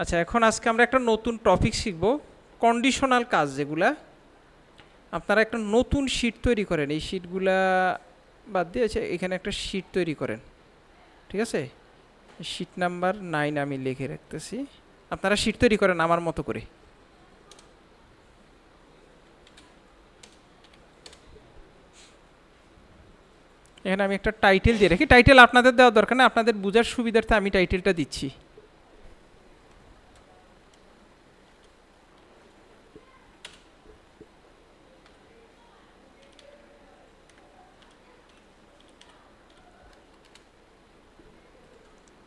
আচ্ছা, এখন আজকে আমরা একটা নতুন টপিক শিখব, কন্ডিশনাল কাজ যেগুলা। আপনারা একটা নতুন শিট তৈরি করেন, এই শিটগুলা বাদ দিয়েছে, এখানে একটা শিট তৈরি করেন, ঠিক আছে? শিট নাম্বার 9 আমি লিখে রাখতেছি। আপনারা শিট তৈরি করেন আমার মতো করে। এখানে আমি একটা টাইটেল দিয়ে রাখি। টাইটেল আপনাদের দেওয়ার দরকার না, আপনাদের বোঝার সুবিধার্থে আমি টাইটেলটা দিচ্ছি।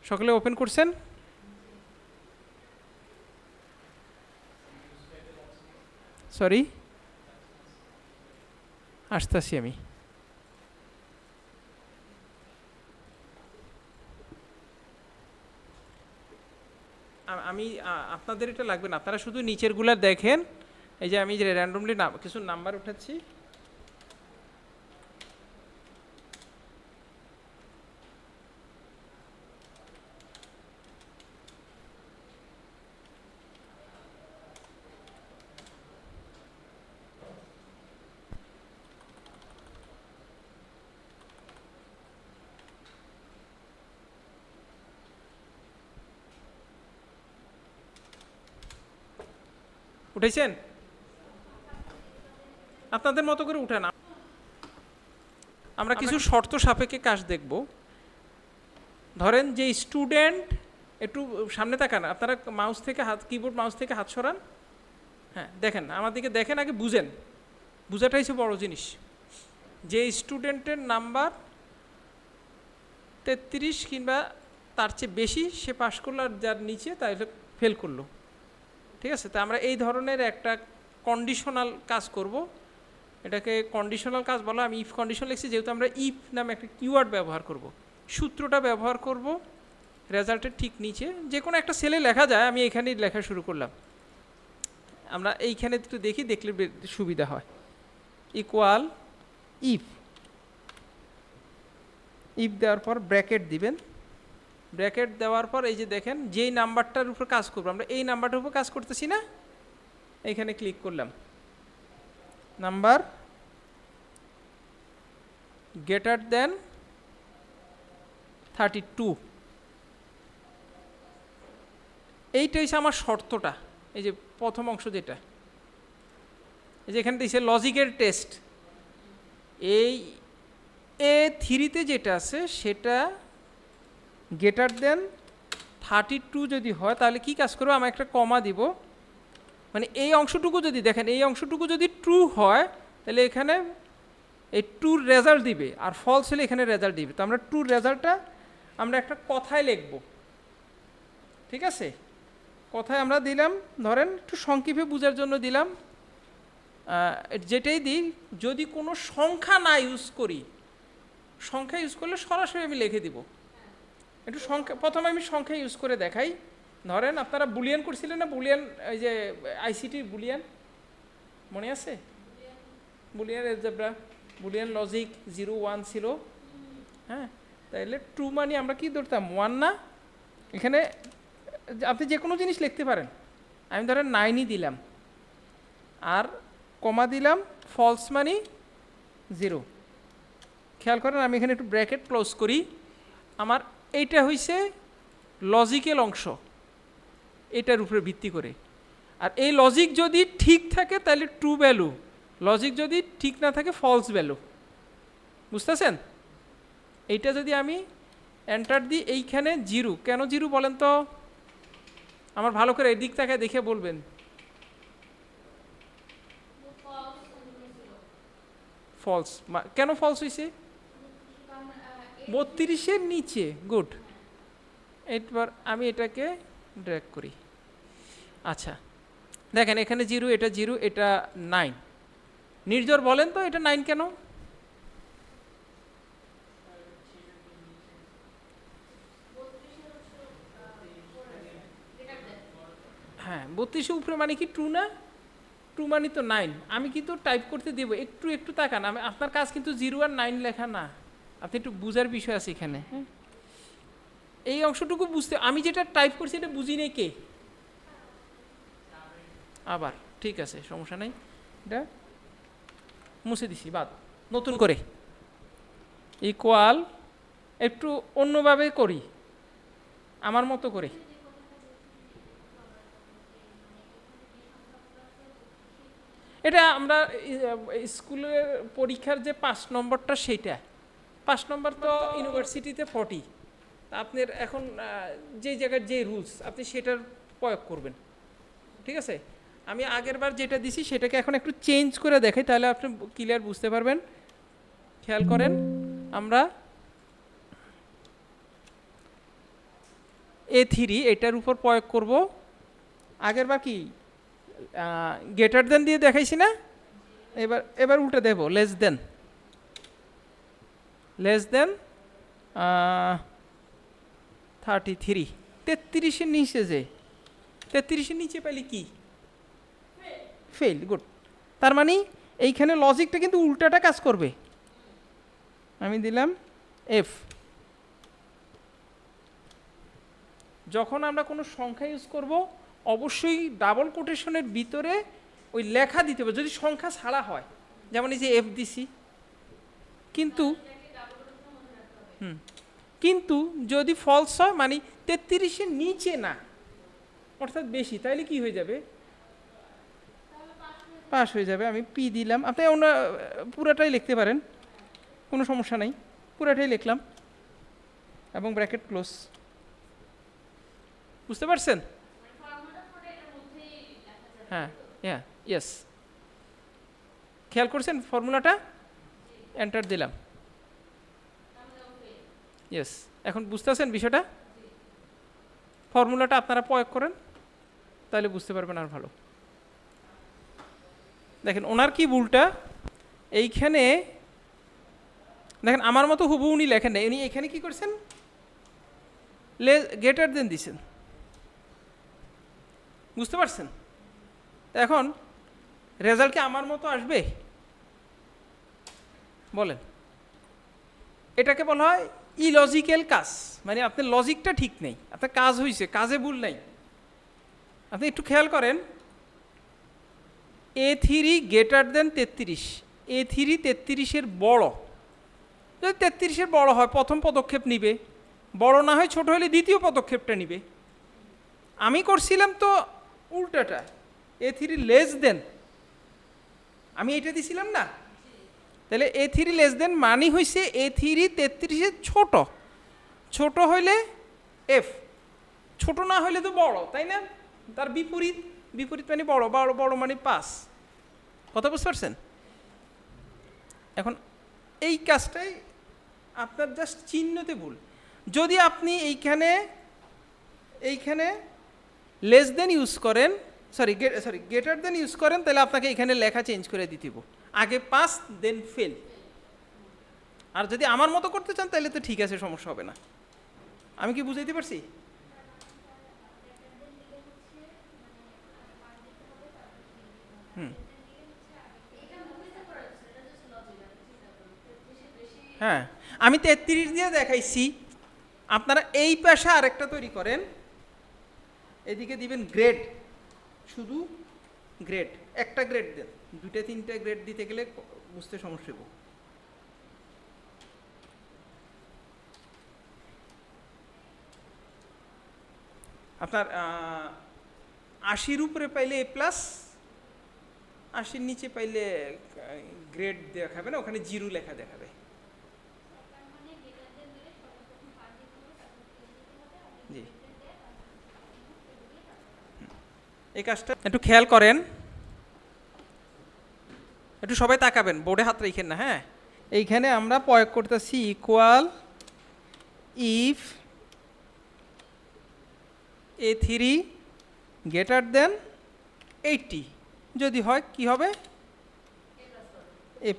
সকলে ওপেন করছেন? সরি, আসতেছি আমি। আমি আপনাদের এটা লাগবে না, আপনারা শুধু নিচেরগুলা দেখেন। এই যে আমি যে র্যান্ডমলি কিছু নাম্বার উঠাচ্ছি। উঠেছেন? আপনাদের মতো করে উঠান। আমরা কিছু শর্ত সাপেক্ষে কাজ দেখব। ধরেন যে স্টুডেন্ট, একটু সামনে তাকান, আপনারা মাউস থেকে হাত, কিবোর্ড মাউস থেকে হাত সরান। হ্যাঁ, দেখেন আমার দিকে, দেখেন, আগে বুঝেন। বুঝাটাই হচ্ছে বড় জিনিস। যে স্টুডেন্টের নাম্বার 33 কিংবা তার চেয়ে বেশি, সে পাশ করলো, আর যার নিচে তাহলে ফেল করলো। ঠিক আছে? তা আমরা এই ধরনের একটা কন্ডিশনাল কাজ করব। এটাকে কন্ডিশনাল কাজ বলা। আমি ইফ কন্ডিশন লিখছি যেহেতু আমরা ইফ নামে একটা কিওয়ার্ড ব্যবহার করব। সূত্রটা ব্যবহার করব রেজাল্টের ঠিক নিচে, যে কোনো একটা সেলে লেখা যায়। আমি এখানেই লেখা শুরু করলাম। আমরা এইখানে একটু দেখি, দেখলে সুবিধা হয়। ইকুয়াল ইফ, ইফ দেওয়ার পর ব্র্যাকেট দিবেন। ব্র্যাকেট দেওয়ার পর এই যে দেখেন, যেই নাম্বারটার উপর কাজ করবো, আমরা এই নাম্বারটার উপর কাজ করতেছি না, এইখানে ক্লিক করলাম। Number greater than 32। এইটা হচ্ছে আমার শর্তটা। এই যে প্রথম অংশ যেটা, এই যে এখানে দিয়েছে লজিকের টেস্ট। এই A3-তে যেটা আছে সেটা গ্রেটার দেন 32 যদি হয়, তাহলে কি কাজ করবো, আমি একটা কমা দিব। মানে এই অংশটুকু যদি দেখেন, এই অংশটুকু যদি ট্রু হয় তাহলে এখানে এই ট্রুর রেজাল্ট দিবে, আর ফলস হলে এখানে রেজাল্ট দিবে। তো আমরা ট্রুর রেজাল্টটা আমরা একটা কথায় লিখব। ঠিক আছে? কথায় আমরা দিলাম, ধরেন একটু সংক্ষেপে বোঝার জন্য দিলাম, যেটাই দিই, যদি কোনো সংখ্যা না ইউজ করি, সংখ্যা ইউজ করলে সরাসরি আমি লিখে দিব। একটু সংখ্যা, প্রথমে আমি সংখ্যা ইউজ করে দেখাই। ধরেন আপনারা বুলিয়ান করছিলেন না, বুলিয়ান, এই যে আইসিটির বুলিয়ান মনে আছে? বুলিয়ান এলজেব্রা, বুলিয়ান লজিক 0 1 ছিল। হ্যাঁ, তাইলে ট্রু মানে আমরা কি ধরতাম, 1 না? এখানে আপনি যে কোনো জিনিস লিখতে পারেন। আমি ধরেন 9ই দিলাম, আর কমা দিলাম, ফলস মানি 0। খেয়াল করেন, আমি এখানে একটু ব্র্যাকেট ক্লোজ করি। আমার এইটা হইছে লজিক্যাল অংশ, এটার উপরে ভিত্তি করে। আর এই লজিক যদি ঠিক থাকে তাহলে ট্রু ভ্যালু, লজিক যদি ঠিক না থাকে ফলস ভ্যালু। বুঝতেছেন? এইটা যদি আমি এন্টার দিই, এইখানে 0, কেন 0 বলেন তো? আমার ভালো করে এদিক তাকায় দেখে বলবেন। ফলস, কেন ফলস হয়েছে? 32-এর নিচে। গুড। এবার আমি এটাকে ড্র্যাগ করি। আচ্ছা, দেখেন এখানে 0, এটা 0, এটা 9। নির্জর বলেন তো এটা 9 কেন? হ্যাঁ, 32-এর উপরে মানে কি ট্রু না? ট্রু মানে তো 9। আমি কিন্তু টাইপ করতে দেব, একটু একটু তাকান। আমি, আপনার কাজ কিন্তু 0 আর 9 লেখা না, আপনি একটু বুঝার বিষয় আছে এখানে। হ্যাঁ, এই অংশটুকু বুঝতে, আমি যেটা টাইপ করছি এটা বুঝি নেই কে? আবার ঠিক আছে, সমস্যা নেই, এটা মুছে দিছি, বাদ, নতুন করে ইকুয়াল, একটু অন্যভাবে করি, আমার মতো করে। এটা আমরা স্কুলের পরীক্ষার যে 5 নম্বরটা সেইটা, 5 নম্বর তো ইউনিভার্সিটিতে 40, আপনার এখন যেই জায়গার যে রুলস আপনি সেটার প্রয়োগ করবেন, ঠিক আছে। আমি আগের বার যেটা দিছি সেটাকে এখন একটু চেঞ্জ করে দেখাই, তাহলে আপনি ক্লিয়ার বুঝতে পারবেন। খেয়াল করেন, আমরা A3 এটার উপর প্রয়োগ করব। আগের বার কি গ্রেটার দেন দিয়ে দেখাইছি না, এবার উল্টে দেব, লেস দেন 33, 33-এর নিচে, যে 33-এর নিচে পেলে কি ফেল, গুড। তার মানে এইখানে লজিকটা কিন্তু উল্টাটা কাজ করবে। আমি দিলাম এফ। যখন আমরা কোনো সংখ্যা ইউজ করব অবশ্যই ডাবল কোটেশনের ভিতরে ওই লেখা দিতে হবে, যদি সংখ্যা ছাড়া হয়, যেমন এই যে এফ দিছি, কিন্তু কিন্তু যদি ফলস হয় মানে 33-এর নিচে না, অর্থাৎ বেশি, তাইলে কি হয়ে যাবে, পাস হয়ে যাবে। আমি পি দিলাম, আপনি অন্য পুরাটাই লিখতে পারেন, কোনো সমস্যা নাই, পুরাটাই লিখলাম এবং ব্র্যাকেট ক্লোজ। বুঝতে পারছেন? হ্যাঁ, হ্যাঁ, ইয়েস, খেয়াল করছেন ফর্মুলাটা, এন্টার দিলাম, ইয়েস। এখন বুঝতেছেন বিষয়টা? ফর্মুলাটা আপনারা প্রয়োগ করেন, তাহলে বুঝতে পারবেন আর ভালো। দেখেন ওনার কি ভুলটা, এইখানে দেখেন আমার মতো হুবহু উনি লেখেন না, উনি এখানে কি করছেন, গ্রেটার দেন দিছেন, বুঝতে পারছেন? এখন রেজাল্ট কি আমার মতো আসবে বলেন? এটাকে বলা হয় ইলজিক্যাল কাজ, মানে আপনার লজিকটা ঠিক নেই, আপনার কাজ হয়েছে, কাজে ভুল নাই। আপনি একটু খেয়াল করেন, A3 গ্রেটার দেন 33, A3 33-এর বড়, যদি 33-এর বড় হয় প্রথম পদক্ষেপ নিবে, বড় না হয় ছোট হলে দ্বিতীয় পদক্ষেপটা নিবে। আমি করছিলাম তো উল্টাটা, A3 লেস দেন, আমি এটা দিছিলাম না, তাহলে A3 লেস দেন মানে হয়েছে A3 33-এর ছোট, ছোট হইলে এফ, ছোট না হইলে তো বড়, তাই না? তার বিপরীত, বিপরীত মানে বড়, বড় বড় মানে পাস, কথা বুঝতে পারছেন? এখন এই কাজটাই আপনার জাস্ট চিহ্নতে ভুল। যদি আপনি এইখানে লেস দেন ইউজ করেন, সরি গ্রেটার দেন ইউজ করেন, তাহলে আপনাকে এখানে লেখা চেঞ্জ করে দিতে হবে, আগে পাস দেন ফেল। আর যদি আমার মতো করতে চান তাহলে তো ঠিক আছে, সমস্যা হবে না। আমি কি বুঝাইতে পারছি? হ্যাঁ, আমি 33 দিয়ে দেখাইছি, আপনারা এই পাশে আরেকটা তৈরি করেন, এদিকে দিবেন গ্রেড, শুধু গ্রেড, একটা গ্রেড দেন, 2-3টা গ্রেড দিতে গেলে বুঝতে সমস্যা হবে। আপনার 80-র উপরে পাইলে A+, 80-র নিচে পাইলে গ্রেড দেখাবে না, ওখানে 0 লেখা দেখাবে। জি, এই কাজটা একটু খেয়াল করেন, একটু সবাই তাকাবেন, বোর্ডে হাত রেখেন না। হ্যাঁ, এইখানে আমরা প্রয়োগ করতেছি equal if A3 greater than 80, যদি হয় কি হবে, A+।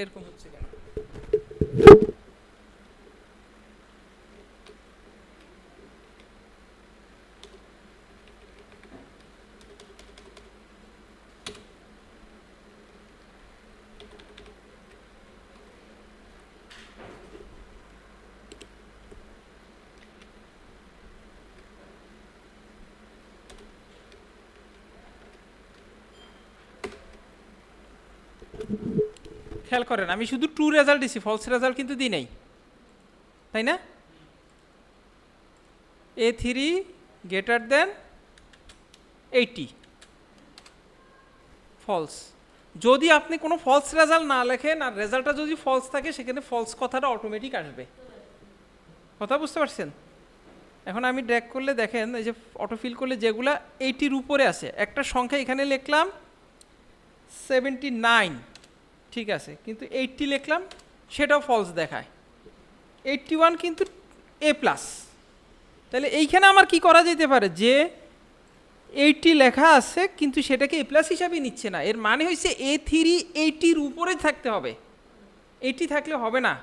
এরকম হচ্ছে কেন? খেয়াল করেন আমি শুধু ট্রু রেজাল্ট দিছি, ফলস রেজাল্ট কিন্তু দিই নাই, তাই না? A3 greater than 80, false. যদি আপনি কোনো ফলস রেজাল্ট না লেখেন আর রেজাল্টটা যদি ফলস থাকে সেখানে ফলস কথাটা অটোমেটিক আসবে। কথা বুঝতে পারছেন? এখন আমি ড্র্যাগ করলে দেখেন এই যে অটোফিল করলে যেগুলা 80-র উপরে আছে, একটা সংখ্যা এখানে লিখলাম 79, ঠিক আছে, কিন্তু 80 লিখলাম সেটাও ফলস দেখায়। 81 কিন্তু A+, তাহলে এইখানে আমার কি করা যেতে পারে, যে 80 লেখা আছে কিন্তু সেটাকে A+ হিসাবে নিচ্ছে না, এর মানে হচ্ছে A3 80-র উপরে থাকতে হবে, 80 থাকলে হবে না,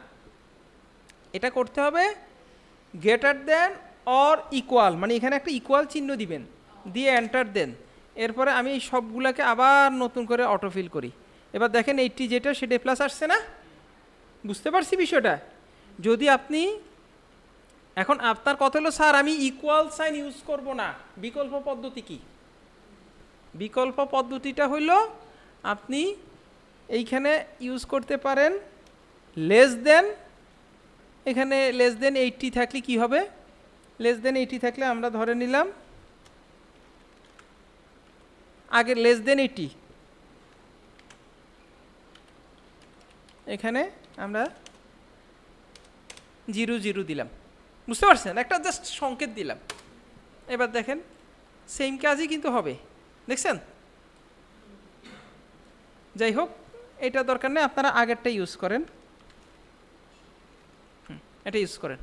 এটা করতে হবে গ্রেটার দেন অর ইকুয়াল, মানে এখানে একটা ইকুয়াল চিহ্ন দিবেন, দিয়ে এন্টার দেন। এরপরে আমি এই সবগুলোকে আবার নতুন করে অটোফিল করি। এবার দেখেন 80 যেটা সেটা A+ আসছে না? বুঝতে পারছি বিষয়টা? যদি আপনি এখন আপনার কথা হলো স্যার আমি ইকুয়াল সাইন ইউজ করব না, বিকল্প পদ্ধতি কি? বিকল্প পদ্ধতিটা হইল আপনি এইখানে ইউজ করতে পারেন লেস দেন, এখানে লেস দেন 80 থাকলে কি হবে, লেস দেন 80 থাকলে আমরা ধরে নিলাম আগে লেস দেন 80, এখানে আমরা 00 দিলাম, বুঝতে পারছেন? একটা জাস্ট সংকেত দিলাম। এবার দেখেন সেম কাজই কিন্তু হবে, দেখছেন? যাই হোক এটা দরকার নেই, আপনারা আগেরটা ইউজ করেন, এটা ইউজ করেন।